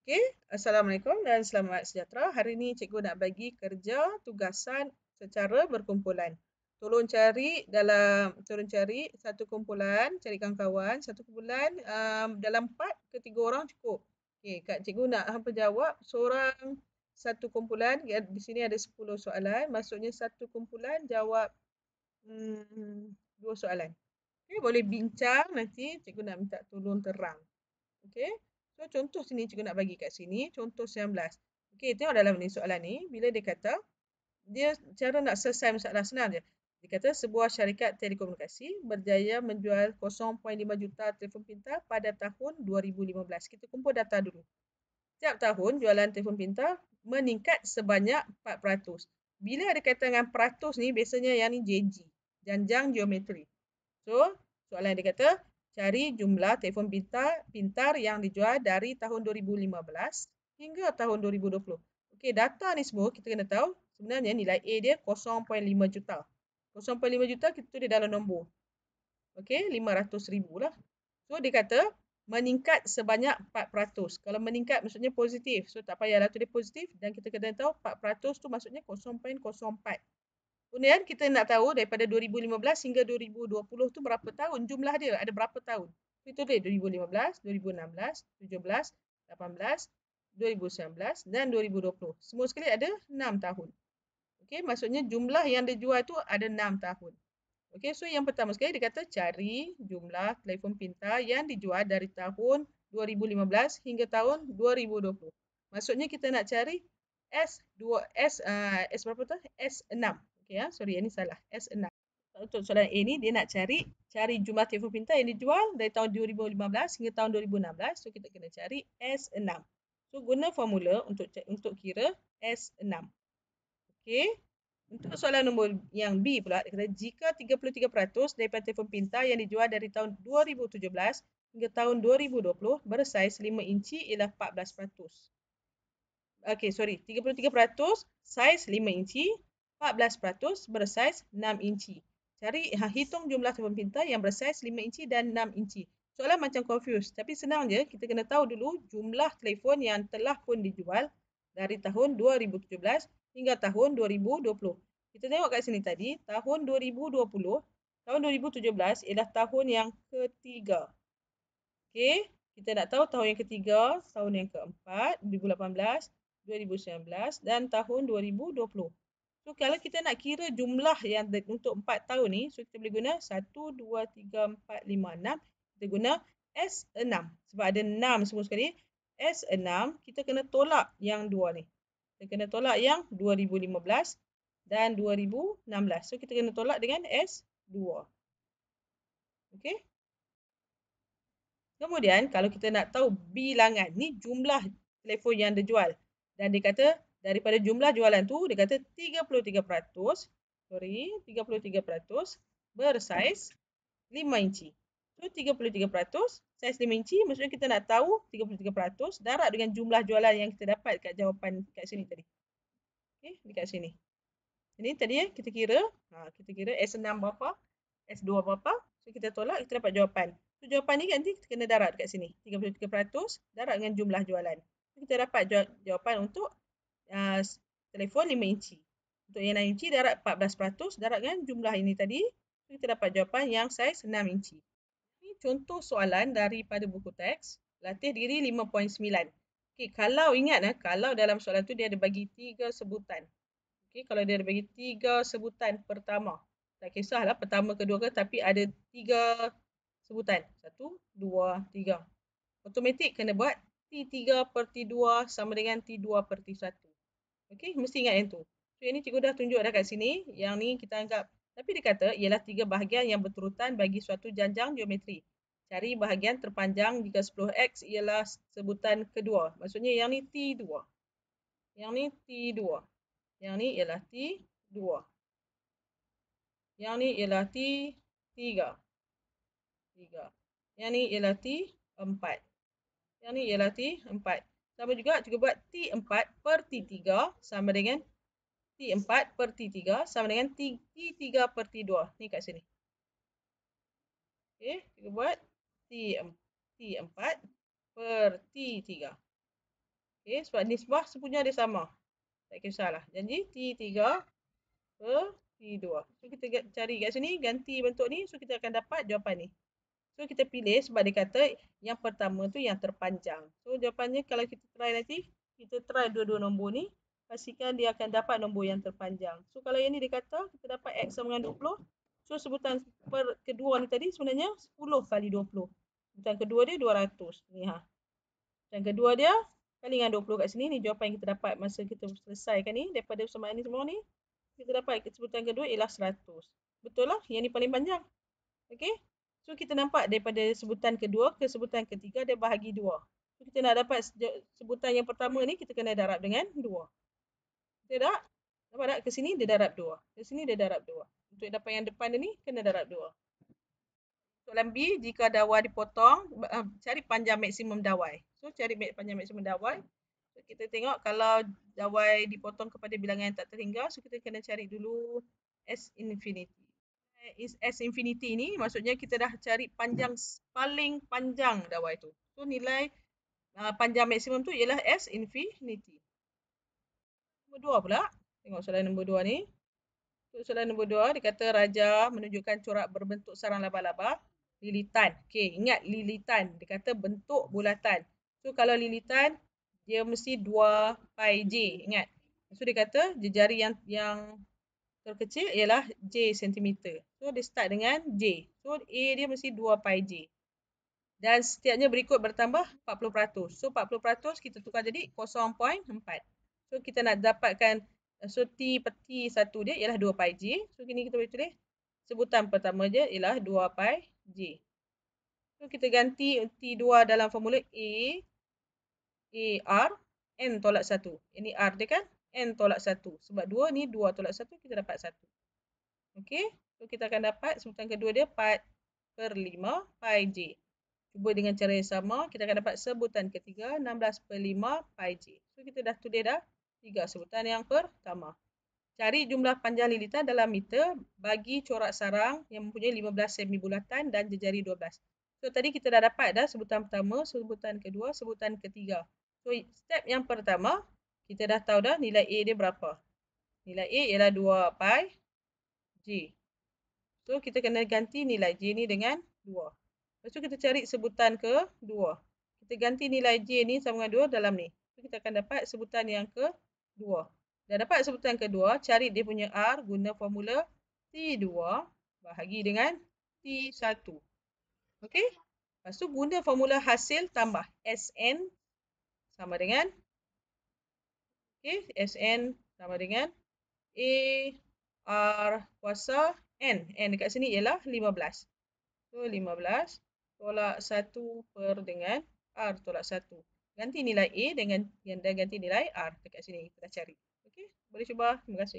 Okey, Assalamualaikum dan selamat sejahtera. Hari ini cikgu nak bagi kerja tugasan secara berkumpulan. Tolong cari satu kumpulan, carikan kawan, satu kumpulan dalam 4 ke 3 orang cukup. Okey, Kak cikgu nak hampa jawab seorang satu kumpulan. Di sini ada 10 soalan, maksudnya satu kumpulan jawab 2 soalan. Okey, boleh bincang, nanti cikgu nak minta tolong terang. Okey. So contoh sini cikgu nak bagi kat sini, contoh 19. Okey, tengok dalam ni soalan ni, bila dia kata dia cara nak selesai masalah senang je. Dia kata sebuah syarikat telekomunikasi berjaya menjual 0.5 juta telefon pintar pada tahun 2015. Kita kumpul data dulu. Setiap tahun jualan telefon pintar meningkat sebanyak 4%. Bila ada kaitan dengan peratus ni, biasanya yang ni JG, janjang geometri. So, soalan dia kata, cari jumlah telefon pintar yang dijual dari tahun 2015 hingga tahun 2020. Okey, data ni semua kita kena tahu sebenarnya nilai A dia 0.5 juta. 0.5 juta kita tulis dalam nombor. Okey, 500,000 lah. So, dia kata meningkat sebanyak 4%. Kalau meningkat maksudnya positif. So, tak payahlah tulis positif dan kita kena tahu 4% tu maksudnya 0.04. Kemudian kita nak tahu daripada 2015 hingga 2020 tu berapa tahun jumlah dia, ada berapa tahun. Kita tulis 2015, 2016, 17, 18, 2019 dan 2020. Semua sekali ada 6 tahun. Okey, maksudnya jumlah yang dijual tu ada 6 tahun. Okey, so yang pertama sekali dia kata cari jumlah telefon pintar yang dijual dari tahun 2015 hingga tahun 2020. Maksudnya kita nak cari S berapa tu? S6. Okey ya, sorry ini salah. S6. Untuk soalan A ni dia nak cari jumlah telefon pintar yang dijual dari tahun 2015 hingga tahun 2016. So kita kena cari S6. So guna formula untuk kira S6. Okey. Untuk soalan nombor yang B pula, dia kata jika 33% daripada telefon pintar yang dijual dari tahun 2017 hingga tahun 2020 bersaiz 5 inci ialah 14%. Okey, sorry. 33% saiz 5 inci, 14% bersaiz 6 inci. Cari hitung jumlah telefon pintar yang bersaiz 5 inci dan 6 inci. Soalan macam confused, tapi senang je. Kita kena tahu dulu jumlah telefon yang telah pun dijual dari tahun 2017 hingga tahun 2020. Kita tengok kat sini tadi, tahun 2020, tahun 2017 ialah tahun yang ketiga. Okey, kita nak tahu tahun yang ketiga, tahun yang keempat, 2018, 2019 dan tahun 2020. So kalau kita nak kira jumlah yang untuk 4 tahun ni, so kita boleh guna 1, 2, 3, 4, 5, 6. Kita guna S6 sebab ada 6 semua sekali. S6 kita kena tolak yang 2 ni. Kita kena tolak yang 2015 dan 2016. So kita kena tolak dengan S2. Okey. Kemudian kalau kita nak tahu bilangan, ni jumlah telefon yang dijual. Dan dia kata daripada jumlah jualan tu, dia kata 33%, 33% bersaiz 5 inci. So 33% saiz 5 inci, maksudnya kita nak tahu 33% darab dengan jumlah jualan yang kita dapat kat jawapan kat sini tadi. Okey, dekat sini. Ini tadi kita kira S6 berapa, S2 berapa. So kita tolak, kita dapat jawapan. So jawapan ni nanti kita kena darab dekat sini. 33% darab dengan jumlah jualan. So, kita dapat jawapan untuk telefon 5 inci. Untuk yang 6 inci darab 14%, darab dengan jumlah ini tadi. So, kita dapat jawapan yang saiz 6 inci. Ini contoh soalan daripada buku teks. Latih diri 5.9. Okay, kalau ingat, kalau dalam soalan tu dia ada bagi 3 sebutan. Okay, kalau dia ada bagi 3 sebutan pertama. Tak kisahlah pertama, kedua ke, tapi ada 3 sebutan. 1, 2, 3. Automatik kena buat T3/T2 sama dengan T2/T1. Okey, mesti ingat yang tu. So, ini cikgu dah tunjuk dah kat sini. Yang ni kita anggap. Tapi dia kata ialah 3 bahagian yang berurutan bagi suatu janjang geometri. Cari bahagian terpanjang jika 10x ialah sebutan kedua. Maksudnya yang ni T2. Yang ni T2. Yang ni ialah T2. Yang ni ialah T3. Yang ni ialah T4. Yang ni ialah T4. Sama juga buat T4/T3 sama dengan T4/T3 sama dengan T3/T2. Ni kat sini. Okey, kita buat T4/T3. Okey, sebab nisbah sepunya dia sama. Tak kisahlah. Jadi T3 per T2. So kita cari kat sini, ganti bentuk ni. So kita akan dapat jawapan ni. So kita pilih sebab dia kata yang pertama tu yang terpanjang. So jawapannya kalau kita try nanti, kita try dua-dua nombor ni. Pastikan dia akan dapat nombor yang terpanjang. So kalau yang ni dia kata kita dapat X sama dengan 20. So sebutan kedua ni tadi sebenarnya 10 kali 20. Sebutan kedua dia 200. Ni ha. Dan kedua dia kali dengan 20 kat sini. Ni jawapan yang kita dapat masa kita selesaikan ni. Daripada persamaan ni semua ni. Kita dapat sebutan kedua ialah 100. Betul lah. Yang ni paling panjang. Okey. So kita nampak daripada sebutan kedua ke sebutan ketiga dia bahagi 2. So kita nak dapat sebutan yang pertama ni kita kena darab dengan 2. Kita dah dapat tak? Ke sini dia darab 2. Ke sini dia darab 2. Untuk dapat yang depan ni kena darab 2. Soalan B, jika dawai dipotong, cari panjang maksimum dawai. So, cari panjang maksimum dawai. So, kita tengok kalau dawai dipotong kepada bilangan yang tak terhingga, so kita kena cari dulu S infinity. S infinity ni maksudnya kita dah cari panjang paling panjang dawai tu. So, nilai panjang maksimum tu ialah S infinity. Nombor 2 pula. Tengok soalan nombor 2 ni. So, soalan nombor 2, dia kata raja menunjukkan corak berbentuk sarang laba-laba. Lilitan. Okey, ingat lilitan. Dia kata bentuk bulatan. So, kalau lilitan, dia mesti 2 pi J. Ingat. So, dia kata jari yang terkecil ialah J cm. So, dia start dengan J. So, A dia mesti 2 pi J. Dan setiapnya berikut bertambah 40%. So, 40% kita tukar jadi 0.4. So, kita nak dapatkan, so T per T1 dia ialah 2 pi J. So, kini kita boleh tulis sebutan pertama dia ialah 2 pi J. So, kita ganti T2 dalam formula R, N tolak 1. Ini R dia kan? N tolak 1. Sebab 2 ni 2 tolak 1, kita dapat 1. Okey? So, kita akan dapat sebutan kedua dia 4 per 5 pi J. Cuba dengan cara yang sama, kita akan dapat sebutan ketiga 16 per 5 pi J. So, kita dah tulis dah 3 sebutan yang pertama. Cari jumlah panjang lilitan dalam meter bagi corak sarang yang mempunyai 15 semi bulatan dan jejari 12. So, tadi kita dah dapat dah sebutan pertama, sebutan kedua, sebutan ketiga. So, step yang pertama, kita dah tahu dah nilai A dia berapa. Nilai A ialah 2 pi J. So, kita kena ganti nilai J ni dengan 2. Lepas tu, kita cari sebutan kedua. Kita ganti nilai J ni sama dengan 2 dalam ni. So, kita akan dapat sebutan yang kedua. Dah dapat sebutan kedua, cari dia punya R guna formula T2 bahagi dengan T1. Okey? Lepas tu guna formula hasil tambah Sn sama dengan Sn sama dengan A R kuasa N. N dekat sini ialah 15. So 15 tolak 1 per dengan R tolak 1. Ganti nilai A dengan ganti nilai R dekat sini kita dah cari. Okey, boleh cuba. Terima kasih.